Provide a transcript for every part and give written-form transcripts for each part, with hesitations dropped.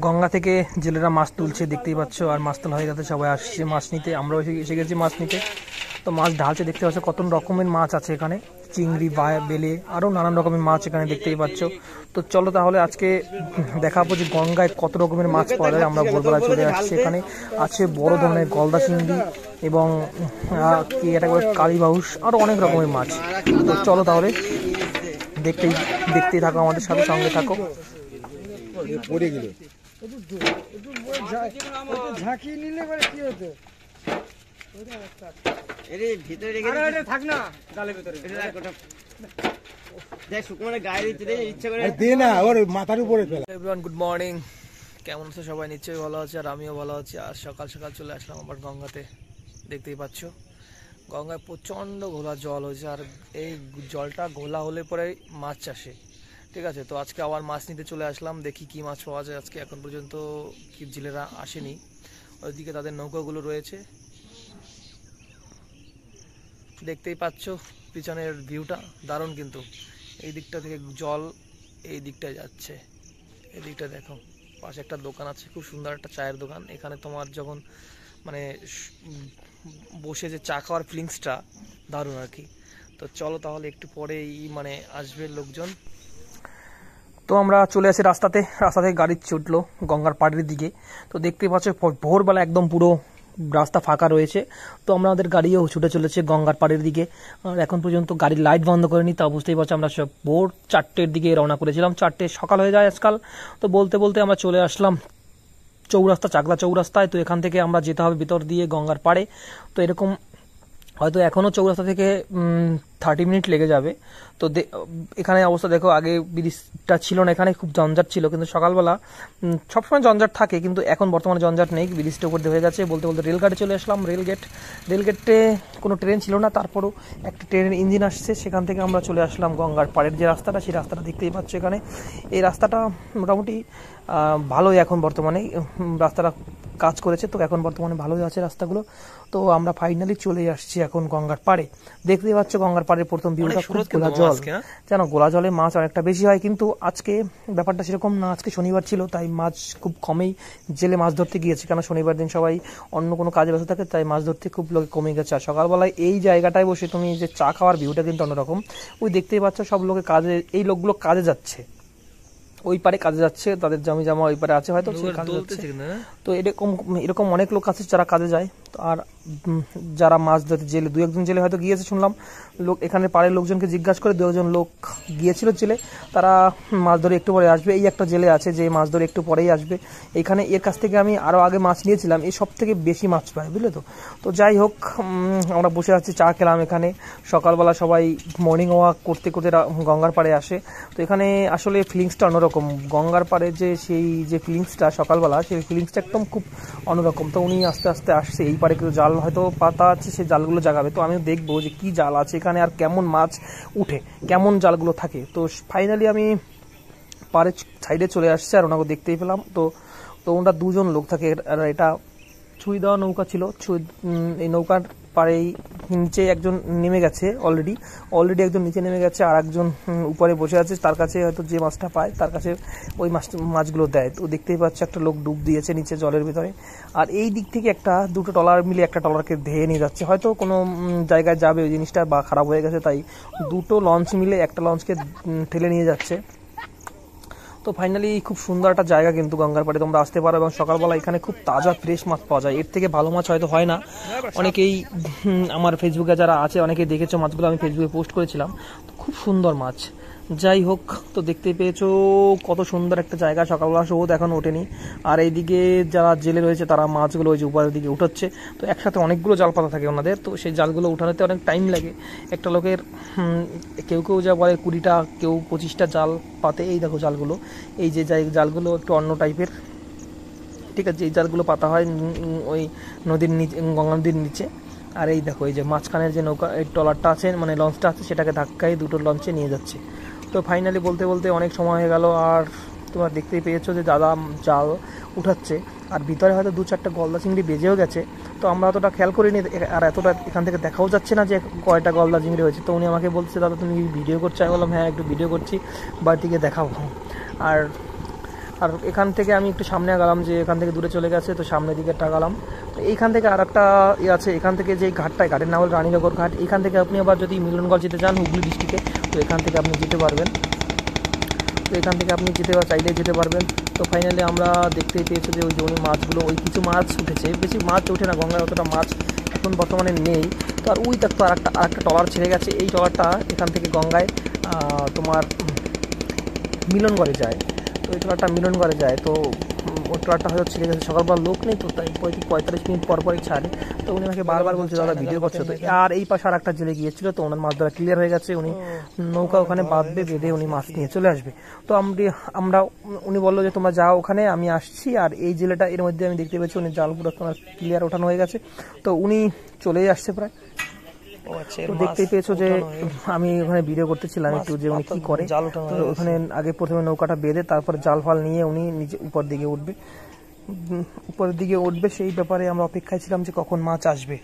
গঙ্গা থেকে জেলেরা মাছ তুলছে দেখতেই পাচ্ছ, আর মাছ তোলা হয়ে গেছে, সবাই আসছে মাছ নিতে, আমরাও এসে গেছি মাছ নিতে। তো মাছ ঢালছে, দেখতে পাচ্ছ কত রকমের মাছ আছে এখানে, চিংড়ি, বেলে, আরও নানান রকমের মাছ এখানে দেখতেই পাচ্ছ। তো চলো তাহলে আজকে দেখাবো যে গঙ্গায় কত রকমের মাছ পাওয়া যায়। আমরা ভোরবেলায় চলে আসছি, এখানে আছে বড় ধরনের গলদা চিংড়ি এবং কি এটা কালীবাউস, আরও অনেক রকমের মাছ। তো চলো তাহলে দেখতেই থাকো, আমাদের সাথে সঙ্গে থাকো। গুড মর্নিং, কেমন আছো সবাই? নিশ্চয়ই ভালো আছে, আর আমিও ভালো আছি। আর সকাল সকাল চলে আসলাম আবার গঙ্গাতে। দেখতেই পাচ্ছ গঙ্গায় প্রচণ্ড ঘোলা জল হয়েছে, আর এই জলটা ঘোলা হলে পরে মাছ চাষে, ঠিক আছে। তো আজকে আবার মাছ নিতে চলে আসলাম, দেখি কি মাছ পাওয়া যায় আজকে। এখন পর্যন্ত কি জেলেরা আসেনি, ওইদিকে তাদের নৌকাগুলো রয়েছে, দেখতেই পাচ্ছ পিছনের ভিউটা দারুণ। কিন্তু এই দিকটা থেকে জল এই দিকটায় যাচ্ছে, এই দিকটা দেখো, পাশে একটা দোকান আছে, খুব সুন্দর একটা চায়ের দোকান। এখানে তোমার যখন মানে বসে যে চা খাওয়ার ফিলিংসটা দারুণ আর কি। তো চলো তাহলে একটু পরেই মানে আসবে লোকজন। তো আমরা চলে আসি রাস্তা থেকে গাড়ি ছুটলো গঙ্গার পাড়ের দিকে। তো দেখতে পাচ্ছ ভোরবেলা একদম পুরো রাস্তা ফাঁকা রয়েছে। তো আমাদের গাড়িও ছুটে চলেছে গঙ্গার পাড়ের দিকে। আর এখন পর্যন্ত গাড়ির লাইট বন্ধ করেনি, তা বুঝতেই পারছো আমরা সব ভোর 4টের দিকে রওনা করেছিলাম। 4টে সকাল হয়ে যায় আজকাল। তো বলতে বলতে আমরা চলে আসলাম চৌরাস্তা, চাকলা চৌরাস্তায়। তো এখান থেকে আমরা যেতে হবে ভিতর দিয়ে গঙ্গার পাড়ে। তো এরকম হয়তো এখনও চৌরাস্তা থেকে 30 মিনিট লেগে যাবে। তো এখানে অবস্থা দেখো, আগে ব্রিজটা ছিল না, এখানে খুব জঞ্জাট ছিল, কিন্তু সকালবেলা সবসময় জঞ্জাট থাকে, কিন্তু এখন বর্তমানে জঞ্জাট নেই, ব্রিজটা উপর দিয়ে হয়ে গেছে। বলতে বলতে রেলগাড়ি চলে আসলাম। রেলগেটে কোনো ট্রেন ছিল না, তারপরও একটা ট্রেনের ইঞ্জিন আসছে, সেখান থেকে আমরা চলে আসলাম গঙ্গার পাড়ের যে রাস্তাটা, সেই রাস্তাটা দেখতেই পাচ্ছ এখানে। এই রাস্তাটা মোটামুটি ভালোই এখন বর্তমানে, রাস্তাটা কাজ করেছে, তো এখন বর্তমানে ভালোই আছে রাস্তাগুলো। তো আমরা ফাইনালি চলে আসছি এখন গঙ্গার পাড়ে। দেখতেই পাচ্ছ গঙ্গার পাড়ের প্রথম ভিউটা, গোলা জল, যেন গোলা জলে মাছ অনেকটা বেশি হয়, কিন্তু আজকে ব্যাপারটা সেরকম না। আজকে শনিবার ছিল, তাই মাছ খুব কমেই জেলে মাছ ধরতে গিয়েছে, কারণ শনিবার দিন সবাই অন্য কোনো কাজে ব্যস্ত থাকে, তাই মাছ ধরতে খুব লোক কমে গেছে। আর সকালবেলায় এই জায়গাটায় বসে তুমি যে চা খাওয়ার ভিউটা কিন্তু অন্যরকম। ওই দেখতেই পাচ্ছ সব লোকে কাজে, এই লোকগুলো কাজে যাচ্ছে, ওই পারে কাজে যাচ্ছে, তাদের জমি জমা ওই পারে আছে হয়তো, তো এরকম অনেক লোক আছে যারা কাজে যায়। আর যারা মাছ ধরতে জেলে, 2-1 জেলে হয়তো গিয়েছে শুনলাম। লোক এখানে পাড়ের লোকজনকে জিজ্ঞাসা করে 2-1 লোক গিয়েছিল জেলে, তারা মাছ ধরে একটু পরে আসবে। এই একটা জেলে আছে যে মাছ ধরে একটু পরেই আসবে এখানে। এর কাছ থেকে আমি আরও আগে মাছ নিয়েছিলাম, এই সব থেকে বেশি মাছ পায়, বুঝলে তো। তো যাই হোক, আমরা বসে আছি, চা খেলাম এখানে। সকালবেলা সবাই মর্নিং ওয়াক করতে করতে গঙ্গার পাড়ে আসে। তো এখানে আসলে ফিলিংসটা অন্যরকম, গঙ্গার পাড়ে যে সেই যে ফিলিংসটা সকালবেলা, সেই ফিলিংসটা একদম খুব অন্যরকম। তো উনি আস্তে আস্তে আসছে, এই পারে কিছু জাল হয়তো পাতা আছে, সেই জালগুলো জাগাবে। তো আমিও দেখবো যে কি জাল আছে এখানে, আর কেমন মাছ উঠে, কেমন জালগুলো থাকে। তো ফাইনালি আমি পাড়ের সাইডে চলে আসছে, আর ওনাকে দেখতেই পেলাম। তো ওনারা 2জন লোক থাকে, আর এটা ছুঁই দেওয়া নৌকা ছিল। এই নৌকার পাড়েই নিচে একজন নেমে গেছে, অলরেডি একজন নিচে নেমে গেছে, আর একজন উপরে বসে আছে, তার কাছে হয়তো যে মাছটা পায় তার কাছে ওই মাছগুলো দেয়। তো দেখতেই পাচ্ছে একটা লোক ডুব দিয়েছে নিচে জলের ভিতরে, আর এই দিক থেকে দুটো ট্রলার মিলে একটা ট্রলারকে ধেয়ে নিয়ে যাচ্ছে, হয়তো কোনো জায়গায় যাবে ওই জিনিসটা, বা খারাপ হয়ে গেছে, তাই দুটো লঞ্চ মিলে একটা লঞ্চকে ঠেলে নিয়ে যাচ্ছে। তো ফাইনালি খুব সুন্দর একটা জায়গা কিন্তু গঙ্গার পাড়ে, তোমরা আসতে পারো। এবং সকালবেলা এখানে খুব তাজা ফ্রেশ মাছ পাওয়া যায়, এর থেকে ভালো মাছ হয়তো হয় না। অনেকেই আমার ফেসবুকে যারা আছে অনেকেই দেখেছো মাছগুলো, আমি ফেসবুকে পোস্ট করেছিলাম, খুব সুন্দর মাছ। যাই হোক, তো দেখতে পেয়েছো কত সুন্দর একটা জায়গা। সকালবেলা রোদ এখন ওঠেনি, আর এইদিকে যারা জেলে রয়েছে তারা মাছগুলো ওই যে উপরের দিকে উঠাচ্ছে। তো একসাথে অনেকগুলো জাল পাতা থাকে ওনাদের, তো সেই জালগুলো উঠানোতে অনেক টাইম লাগে। একটা লোকের কেউ যা বলে 20টা, কেউ 25টা জাল পাতে। এই দেখো জালগুলো, এই যে জালগুলো একটু অন্য টাইপের, ঠিক আছে। এই জালগুলো পাতা হয় ওই নদীর নিচে, গঙ্গা নদীর নিচে। আর এই দেখো, এই যে মাঝখানের যে নৌকা, এই ট্রলারটা আছে, মানে লঞ্চটা আছে, সেটাকে ধাক্কায় দুটো লঞ্চে নিয়ে যাচ্ছে। তো ফাইনালি বলতে বলতে অনেক সময় হয়ে গেল, আর তোমরা দেখতেই পেয়েছো যে দাদা জাল উঠাচ্ছে, আর ভিতরে হয়তো 2-4টা গলদা চিংড়ি বেজেও গেছে। তো আমরা অতটা খেয়াল করিনি, আর এতটা এখান থেকে দেখাও যাচ্ছে না যে কয়টা গলদা চিংড়ি হয়েছে। তো উনি আমাকে বলছে, দাদা তুমি ভিডিও করছো? আমি বললাম হ্যাঁ, একটু ভিডিও করছি, বাড়ি থেকে দেখাবো। আর আর এখান থেকে আমি একটু সামনে গেলাম, যে এখান থেকে দূরে চলে গেছে, তো সামনের দিকে টাকালাম। তো এইখান থেকে আর একটা আছে, এখান থেকে যে ঘাটটা, ঘাটের নাম হল রানীনগর ঘাট। এখান থেকে আপনি আবার যদি মিলনগঞ্জ যেতে চান হুগলি ডিস্ট্রিক্টে, তো এখান থেকে আপনি যেতে পারবেন। তো এখান থেকে আপনি চাইলে যেতে পারবেন। তো ফাইনালি আমরা দেখতেই পেয়েছি যে ওই যে উনি মাছগুলো, ওই কিছু মাছ উঠেছে, বেশি মাছ ওঠে না গঙ্গায়, অতটা মাছ এখন বর্তমানে নেই। তো আর ওই দেখতো আর একটা ট্রলার ছেড়ে গেছে, এই ট্রলারটা এখান থেকে গঙ্গায় তোমার মিলনগড়ে যায়। তো ওই ট্রলারটা মিলনগড়ে যায়, তো ওই ট্রলারটা হয়তো ছেড়ে গেছে, সকালবেলা লোক নেই, তো তাই 45 মিনিট পরই ছাড়ে। তো উনি আমাকে বারবার বলছে দাদা ভিডিও করছে। তো আর এই পাশে আর একটা জেলে গিয়েছিল, তো ওনার মাছ ধরা ক্লিয়ার হয়ে গেছে, উনি নৌকা ওখানে বাঁধবে, বেঁধে উনি মাছ নিয়ে চলে আসবে। তো আমরা উনি বললো যে তোমরা যাও ওখানে, আমি আসছি। আর এই জেলেটা এর মধ্যে আমি দেখতে পেয়েছি উনি জাল পুরো তোমার ক্লিয়ার ওঠানো হয়ে গেছে, তো উনি চলেই আসছে প্রায়। তো দেখতেই পেয়েছো যে আমি ওখানে ভিডিও করতেছিলাম একটু, যে উনি কি করে। তো ওখানে আগে প্রথমে নৌকাটা বেঁধে তারপরে জাল ফাল নিয়ে উনি নিচে উপরের দিকে উঠবে, সেই ব্যাপারে আমরা অপেক্ষায় ছিলাম যে কখন মাছ আসবে।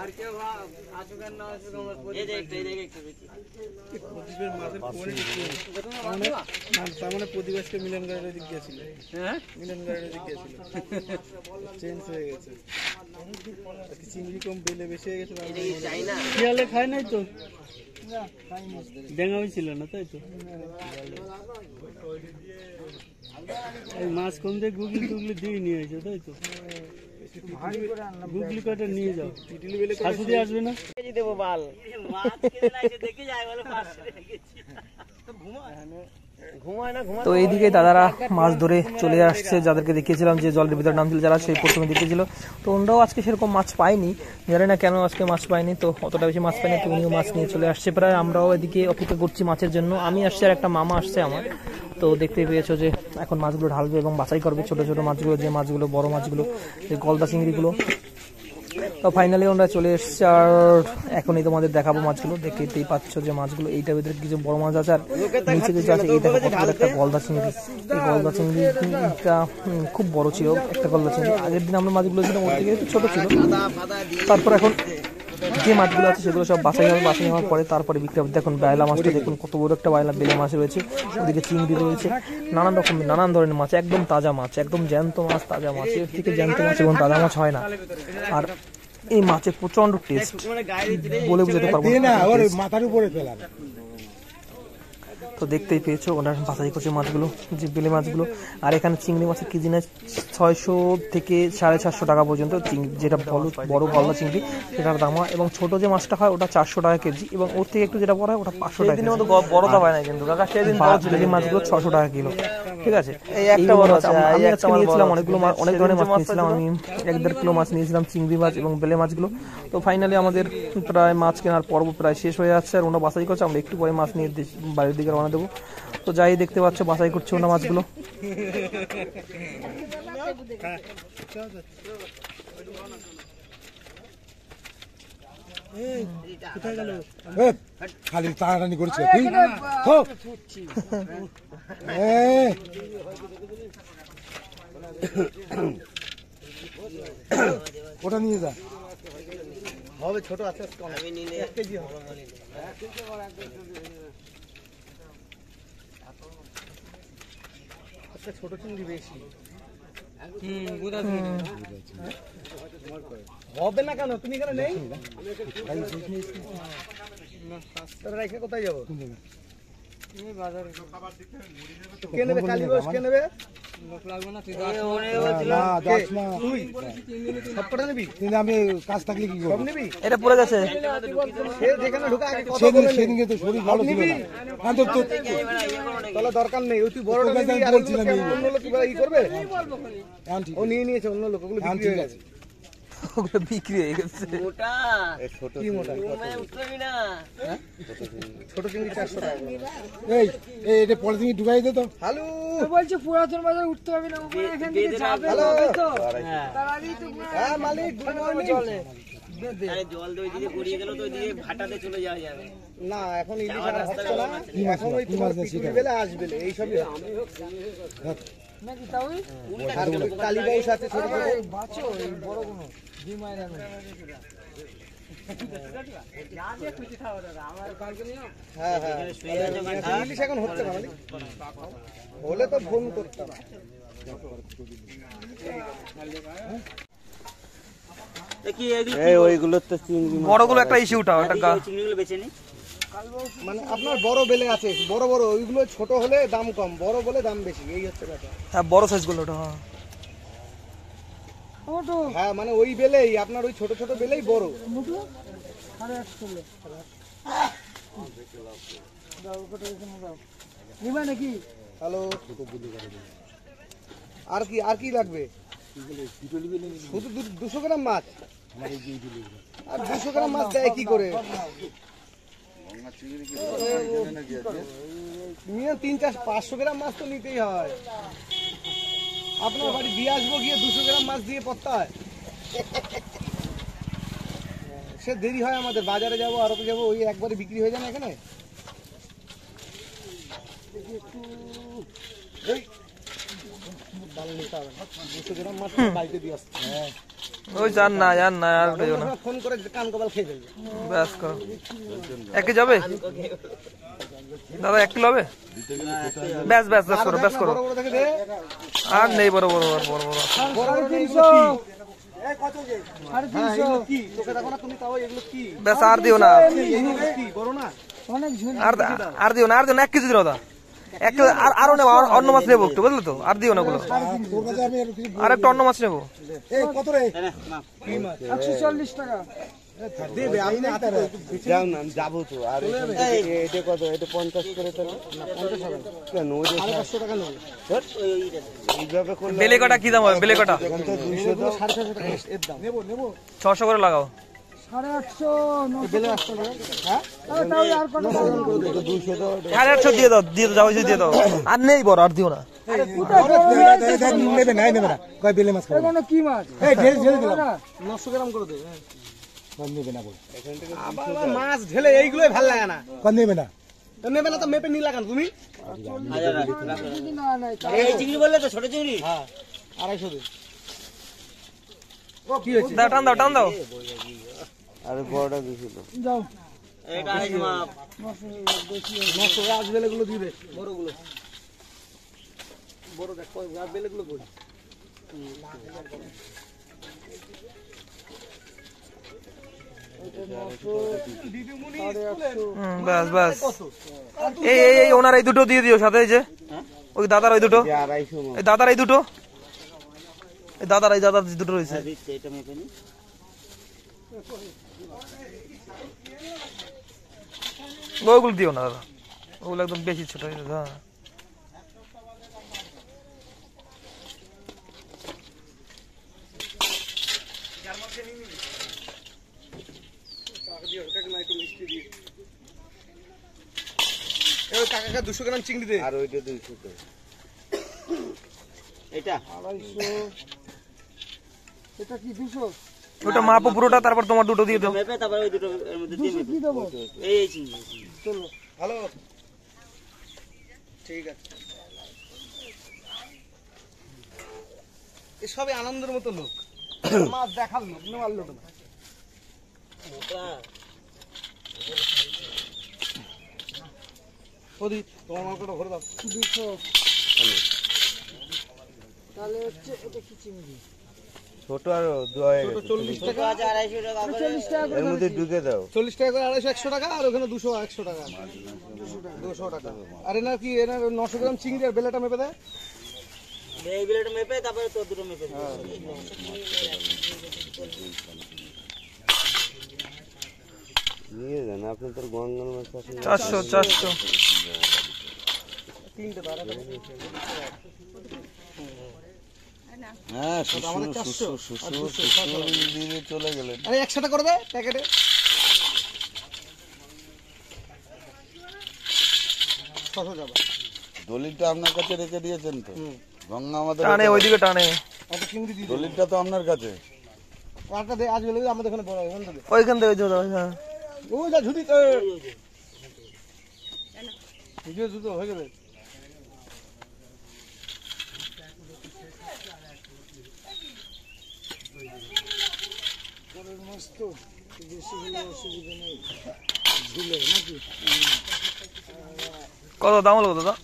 আর কেউ আসুক আর না আসুক আমার তার মানে প্রতিবেশকে মিলন গাড়ির দিক গিয়েছিল, হ্যাঁ মিলন গাড়ির দিক গিয়েছিল, চেঞ্জ হয়ে গেছে, চিংড়ি কম বেলে বেশি হয়ে গেছে। শিয়ালে খায় নাই তো, ডেঙ্গা ছিল না, তাই তো এই মাছ কম দিয়ে গুগলি দিয়ে নিয়ে আসো, তাই তো গুগলি কটা নিয়ে যাও, শাশুড়ি আসবে না দেবো বাল তো এইদিকে দাদারা মাছ ধরে চলে আসছে, যাদেরকে দেখিয়েছিলাম যে জলের ভিতরে নামছিল যারা, সেই প্রথমে দেখেছিল। তো ওনারাও আজকে সেরকম মাছ পায়নি, জানি না কেন আজকে মাছ পায়নি, তো অতটা বেশি মাছ পায়নি, তো উনিও মাছ নিয়ে চলে আসছে প্রায়। আমরাও এদিকে অপেক্ষা করছি মাছের জন্য, আমি আসছি আর একটা মামা আসছে আমার। তো দেখতে পেয়েছো যে এখন মাছগুলো ঢালবে এবং বাছাই করবে ছোট ছোট মাছগুলো, যে মাছগুলো বড় মাছগুলো, যে গলদা চিংড়িগুলো। তো ফাইনালি ওরা চলে এসছে, আর এখনই তোমাদের দেখাবো মাছগুলো। দেখতেই পাচ্ছ যে মাছগুলো, এইটার ভিতরে কিছু বড় মাছ আছে, আর নিচে কিছু আছে। এই দেখো একটা গলদা চিংড়ি, এই গলদা চিংড়িটা খুব বড় ছিল একটা গলদা চিংড়ি। আগের দিন আমরা মাছগুলো ছিলাম ওর থেকে একটু ছোট ছিল। তারপর এখন যে মাছগুলো আছে সেগুলো সব বাছাই হবে, বাছাই হওয়ার পরে তারপরে বিক্রি হবে। দেখুন বায়লা মাছটা দেখুন, কত বড় একটা বেলে মাছ রয়েছে, ওদিকে চিংড়ি রয়েছে, নানান ধরনের মাছ, একদম তাজা মাছ, একদম জ্যান্ত মাছ, তাজা মাছ। এর থেকে জ্যান্ত মাছ এবং তাজা মাছ হয় না। আর এই মাছের প্রচন্ড টেস্ট, বলে বুঝাতে পারবো না। মাথার উপরে ফেলার তো দেখতেই পেয়েছো ওনার বাছাই করছে মাছগুলো, যে বেলে মাছগুলো। আর এখানে চিংড়ি মাছের কেজি নেয় 600 থেকে 750 টাকা পর্যন্ত। যেটা বড় গলদা চিংড়ি সেটার দাম হয়, এবং ছোট যে মাছটা হয় ওটা 400 টাকা কেজি, এবং ওর থেকে একটু যেটা বড় হয় ওটা 500 টাকা। বড়টা হয় না কিন্তু বেলে মাছগুলো 600 টাকা কিলো, ঠিক আছে। আমি আজকে নিয়েছিলাম অনেক ধরনের মাছ নিয়েছিলাম, আমি 1-1.5 কিলো মাছ নিয়েছিলাম, চিংড়ি মাছ এবং বেলে মাছগুলো। তো ফাইনালি আমাদের প্রায় মাছ কেনার পর্ব প্রায় শেষ হয়ে যাচ্ছে, আর ওনারা বাছাই করছে, আমরা একটু পরে মাছ নিয়ে বাড়ির দিকে রওনা দেবো। তো যাই দেখতে পাচ্ছ বাছাই করছে ওনা মাছগুলো। খালি টানাটানি করছে, ওটা নিয়ে যা হবে, ছোট আছে ছোট চিংড়ি বেশি হবে না কেন, তুমি এখানে নেই, কোথায় যাবো? কে নেবে কালীবাস, কে নেবে? না যাস না তুই সবকটা নিবি? কিন্তু আমি কাজ থাকলে কি সব করবো নিবি? এটা পড়ে গেছে। সে যেখানে ঢুকে আগে কথা বলে নে। সেদিনকে তো শরীর ভালো ছিল নিবি? না হ্যাঁ তো তো তাহলে দরকার নেই, ওই তুই বড়টা তোকে নিবি, আর বলছিলাম ওগুলো এই। অন্য লোক ই করবে। এখন ঠিক ও নিয়ে নিয়েছে, অন্য লোক ওগুলো এখন বিক্রি ঠিক হয়ে আছে গেছে। ওগুলো বিক্রি হয়ে গেছে। কি মোটা? ছোট চিংড়ি 400 টাকা করে। এই এই এটা পলিথিন ঢুকাই দে তো হ্যালো বলছে পুরাতন বাজার উঠতে হবে না, ওখানে এখান থেকে যাবে হ্যালো তো তার আগেই তো হ্যাঁ মালিক, গুড মর্নিং। জল দই দিকে গড়িয়ে গেল তো দিয়ে ভাটাতে চলে যাওয়া যাবে। না এখন ইলিশ আর হচ্ছে না, কি মাছ এখন ওই কি তোমার মাছ দেয় পিটুনি সেটা বেলে আসবে এই সবই নাকি তাও আর কালীবাউস আছে ছোট ছোট। বাঁচো এই বড় কোনো দুই মায়ের আগে হ্যাঁ হ্যাঁ ইলিশ এখন হচ্ছে না মালিক, হলে তো ফোন করতাম। দেখি এগুলো ওইগুলো তো চিংড়ি বড়গুলো একটা ইস্যু উঠাও, একটা চিংড়িগুলো বেছে নি। মানে আপনার বড় বেলে আছে, বড় বড় ওইগুলো ছোট হলে দাম কম, বড় বলে দাম বেশি, এই হচ্ছে ব্যাপার। হ্যাঁ বড় সাইজ গুলো ওটা। হ্যাঁ ওটো হ্যাঁ মানে ওই বেলেই আপনার ওই ছোট ছোট বেলেই বড়। মুটু 850 দাও কত এখানে দাও নিবা নাকি? হ্যালো আর কি, আর কি লাগবে? শুধু 200 গ্রাম মাছ, আর 200 গ্রাম মাছ দেয় কি করে? মিনিমাম 300-500 গ্রাম মাছ তো নিতেই হয়। আপনার বাড়ি দিয়ে আসবো, গিয়ে 200 গ্রাম মাছ দিয়ে পড়তে হয়। সে দেরি হয় আমাদের, বাজারে যাবো আরো যাবো, ওই একবারে বিক্রি হয়ে যায় না এখানে। এই, দাম নিতে হবে না, 200 গ্রাম মাছ বাড়িতে দিয়ে আসতে। ওই জান না আর দিও না, ফোন করে কান কপাল খেয়ে ফেলবে। ব্যাস করো। 1 কেজি হবে দাদা? 1 কিলো হবে? ব্যাস ব্যাস ব্যাস করো, ব্যাস করো। বড় বড় দেখে দে। আর নেই বড় বড় বড় বড় বড়। বড় বড় এগুলো কি? হ্যাঁ, 350 এগুলো কি? চোখে দেখো না তুমি, তাও এগুলো কি? ব্যাস আর দিও না, এগুলো কি? বড় না? অনেক ঝুল আর দিও না, আর দিও না। 1 কেজি দিও দাদা, 1 কেজি। আর আরো নেবো, অন্য মাছ নেবো একটু, বুঝলে তো? আর দিও না ওগুলো, তোর কাছে আমি আর কিছু আর একটু অন্য মাছ নেবো। এই কত রে 140 টাকা দেবে আপনি হাতে করে। যাও না আমি যাবো তো। আর এটা কত? এটা 50 করে তাহলে কেন? ওই যে 500 টাকা নেবে। এইভাবে করলে বেলে কটা কি দাম হবে? বেলে কটা 200 দাও। 550 টাকা এর দাম। নেবো নেবো। 600 করে লাগাও। 850 বেলে 800 টাকা। হ্যাঁ? তাও আর কত 200 দাও। 850 দিয়ে দাও, দিয়ে দাও, দিয়ে দাও। আর নেই বড়, আর দিও না। নেবে না নেবে না কয় বেলে মাছ খাবো এগুলো কি মাছ? এই ঢেলে ঢেলে দিলাম 900 গ্রাম করে দে। কয় নেবে না বল আবার মাছ ঢেলে এইগুলোই ভালো লাগে না। কয় নেবে না তো নেবে না তো মেপে নিয়ে লাগান তুমি। যদি না নাই এই চিংড়ি বললে তো ছোট চিংড়ি। হ্যাঁ 250 দে। দাও, টান দাও, টান দাও। আর বড়টা 200 দাও। যাও এটা আইছে মাপ। 900 আজ বেলেগুলো দিয়ে দে, বড়গুলো। বড় দেখ কই আজ বেলেগুলো কই। ব্যাস ব্যাস। এই এই এই ওনার এই দুটো দিয়ে দিও সাথে, এই যে ওই দাদার ওই দুটো, 250 মাপ। এই দাদার এই দুটো, এই দাদার এই দাদার দুটো রয়েছে। দিচ্ছে এটা মেপে নি। ওগুলো দিও না দাদা, ওগুলো একদম বেশি ছোট হয়ে যাবে। হ্যাঁ এই কাকাকে 200 গ্রাম চিংড়ি দে। আর ওইটা 200 দাও। এটা 250। এটা কি 200 ওটা মাপো পুরোটা, তারপর তোমার দুটো দিয়ে দাও। মেপে তারপর ওই দুটো এর মধ্যে দিয়ে মেপে। কি দেবো? এই চিংড়ি। হ্যালো ঠিক আছে। এসবই আনন্দের মতো লোক, মাছ দেখার লোক, নেওয়ার লোক না। প্রদীপ তোমার মালটা ভরে দাও। 200 তাহলে হচ্ছে এটা কি চিংড়ি? ছোট আর দেওয়া হয়ে গেছে 40 টাকা, 250 টাকা করে 40 টাকা করে এর মধ্যে ঢুকে দাও 40 টাকা করে 250 100 টাকা, আর ওখানে 200 100 টাকা 200 টাকা। আর এনার কি এনার 900 গ্রাম চিংড়ি আর বেলাটা মেপে দেয়। এই বিলেট মেপে তারপরে তোর দুটো মেপে দিবি। নিয়ে যান আপনি তোর গঙ্গাল মাছ আছে 400 হ্যাঁ আমাদের 400 দিয়ে চলে গেলেন আরে 100 টাকা করে দে প্যাকেটে। দলিলটা আপনার কাছে রেখে দিয়েছেন তো গঙ্গা আমাদের টানে ওইদিকে টানে একটা চিংড়ি দিয়ে দলিলটা তো আপনার কাছে একটা দে, আজ বলে আমাদের এখানে বড় ওখান থেকে ওইখান থেকে ওই যে হ্যাঁ ওই যা ঝুড়ি ভিডিও দুটো হয়ে যাবে। কত দাম হলো দাদা?